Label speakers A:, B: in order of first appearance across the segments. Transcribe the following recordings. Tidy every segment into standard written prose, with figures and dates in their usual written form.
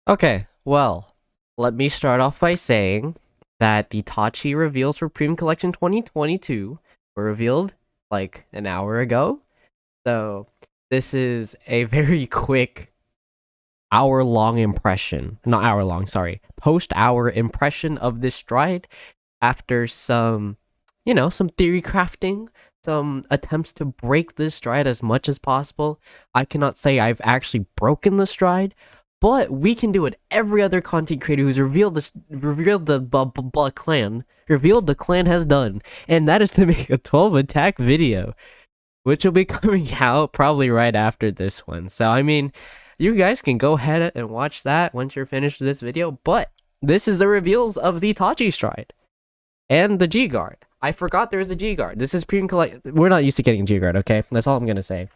A: Okay, well, let me start off by saying that the Tachi reveals for Premium Collection 2022 were revealed like an hour ago. So this is a very quick hour-long impression. Not hour-long, sorry. Post-hour impression of this stride after some theory crafting, some attempts to break this stride as much as possible. I cannot say I've actually broken the stride, but we can do what every other content creator who's revealed the clan has done, and that is to make a 12 attack video, which will be coming out probably right after this one. So I mean, you guys can go ahead and watch that once you're finished with this video. But this is the reveals of the Tachi stride and the GGuard. I forgot there is a GGuard. This is premium collect. We're not used to getting GGuard. Okay, that's all I'm gonna say.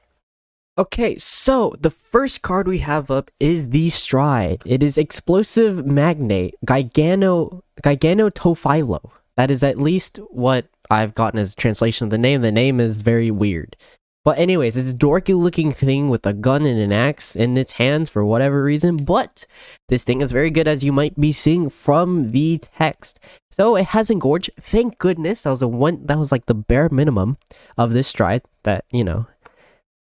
A: Okay, so the first card we have up is the Stride. It is Explosive Magnate, Giganotophilo. That is at least what I've gotten as a translation of the name. The name is very weird. But anyways, it's a dorky looking thing with a gun and an axe in its hands for whatever reason. But this thing is very good, as you might be seeing from the text. So it has Engorge. Thank goodness. That was like the bare minimum of this Stride that,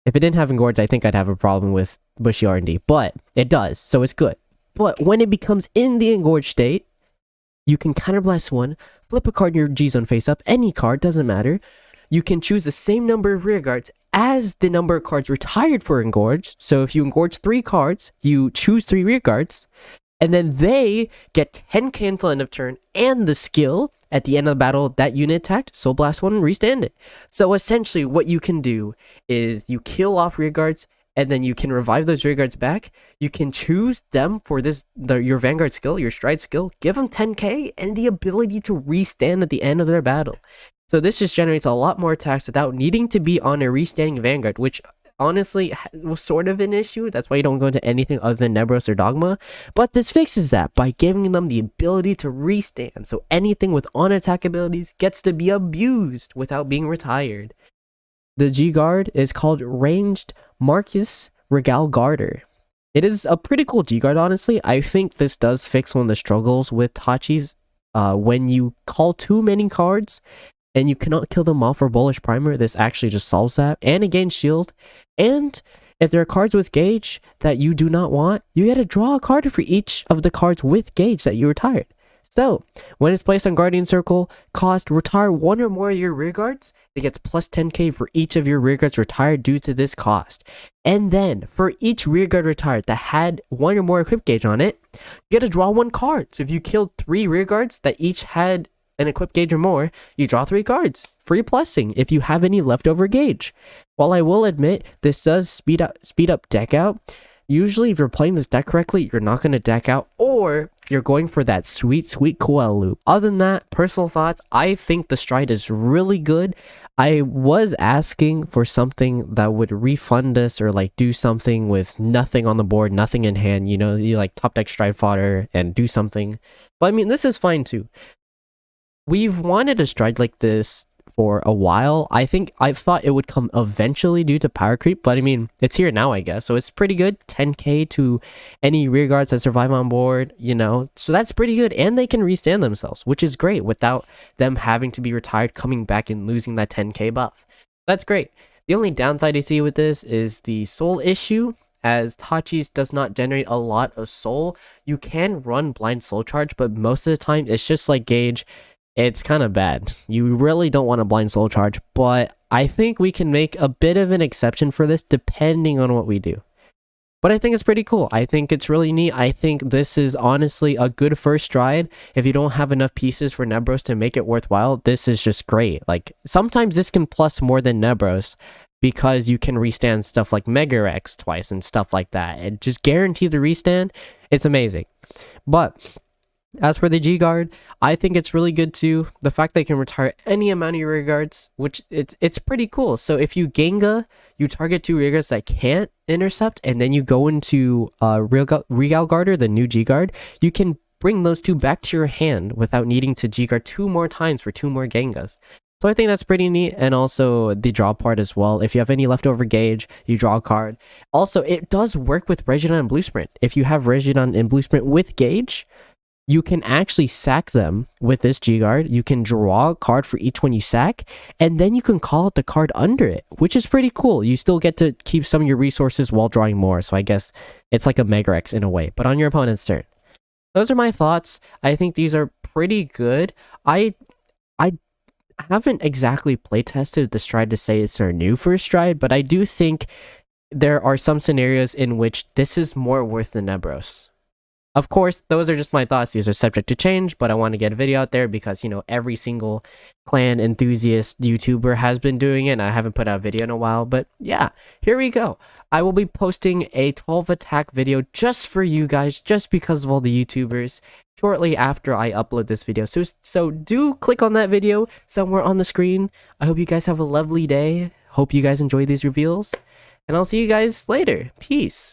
A: if it didn't have Engorge, I think I'd have a problem with Bushy R&D, but it does, so it's good. But when it becomes in the Engorge state, you can counterblast one, flip a card in your G-Zone face up, any card, doesn't matter. You can choose the same number of rear guards as the number of cards retired for Engorge. So if you Engorge 3 cards, you choose 3 rear guards, and then they get 10k until end of turn, and the skill at the end of the battle that unit attacked, Soul Blast one and restand it. So essentially what you can do is you kill off rear guards, and then you can revive those rear guards back. You can choose them for your Vanguard skill, your Stride skill, give them 10k and the ability to restand at the end of their battle. So this just generates a lot more attacks without needing to be on a restanding Vanguard, which honestly was sort of an issue. That's why you don't go into anything other than Nebros or Dogma. But this fixes that by giving them the ability to restand. So anything with on-attack abilities gets to be abused without being retired. The G-Guard is called Ranged Marcus Regal Garter. It is a pretty cool G-Guard, honestly. I think this does fix one of the struggles with Tachi's when you call too many cards and you cannot kill them off for Bullish Primer. This actually just solves that. And it gains shield. And if there are cards with gauge that you do not want, you get to draw a card for each of the cards with gauge that you retired. So, when it's placed on Guardian Circle, retire one or more of your rear guards, it gets plus 10k for each of your rear guards retired due to this cost. And then, for each rear guard retired that had one or more equip gauge on it, you get to draw 1 card. So if you killed 3 rear guards that each had an equip gauge or more, you draw 3 cards. Free plussing if you have any leftover gauge. While I will admit, this does speed up deck out. Usually, if you're playing this deck correctly, you're not going to deck out, or you're going for that sweet Coel loop. Other than that, personal thoughts, I think the Stride is really good. I was asking for something that would refund us or like do something with nothing on the board, nothing in hand, you like top deck Stride fodder and do something. But I mean, this is fine too. We've wanted a Stride like this for a while. I thought it would come eventually due to power creep, but I mean, it's here now, I guess. So it's pretty good. 10k to any rear guards that survive on board, So that's pretty good. And they can restand themselves, which is great without them having to be retired, coming back and losing that 10k buff. That's great. The only downside I see with this is the soul issue. As TACHI'S does not generate a lot of soul, you can run blind soul charge, but most of the time it's just like gauge. It's kind of bad. You really don't want a blind soul charge, but I think we can make a bit of an exception for this depending on what we do. But I think it's pretty cool. I think it's really neat. I think this is honestly a good first Stride. If you don't have enough pieces for Nebros to make it worthwhile, this is just great. Like, sometimes this can plus more than Nebros because you can restand stuff like Mega Rex twice and stuff like that. And just guarantee the restand. It's amazing. But as for the G-Guard, I think it's really good too. The fact they can retire any amount of your rear guards, which it's pretty cool. So if you Genga, you target 2 rear guards that can't intercept, and then you go into Regal Guarder, the new G-Guard, you can bring those 2 back to your hand without needing to G-Guard 2 more times for 2 more Gengas. So I think that's pretty neat, and also the draw part as well. If you have any leftover gauge, you draw a card. Also, it does work with Regidon and Blue Sprint. If you have Regidon and Blue Sprint with gauge, you can actually sack them with this GGuard. You can draw a card for each one you sack, and then you can call out the card under it, which is pretty cool. You still get to keep some of your resources while drawing more, so I guess it's like a Mega X in a way, but on your opponent's turn. Those are my thoughts. I think these are pretty good. I haven't exactly playtested the Stride to say it's our new first Stride, but I do think there are some scenarios in which this is more worth the Nebros. Of course, those are just my thoughts. These are subject to change, but I want to get a video out there because, you know, every single clan enthusiast YouTuber has been doing it, and I haven't put out a video in a while. But yeah, here we go. I will be posting a 12 attack video just for you guys, just because of all the YouTubers, shortly after I upload this video. So do click on that video somewhere on the screen. I hope you guys have a lovely day. Hope you guys enjoy these reveals, and I'll see you guys later. Peace.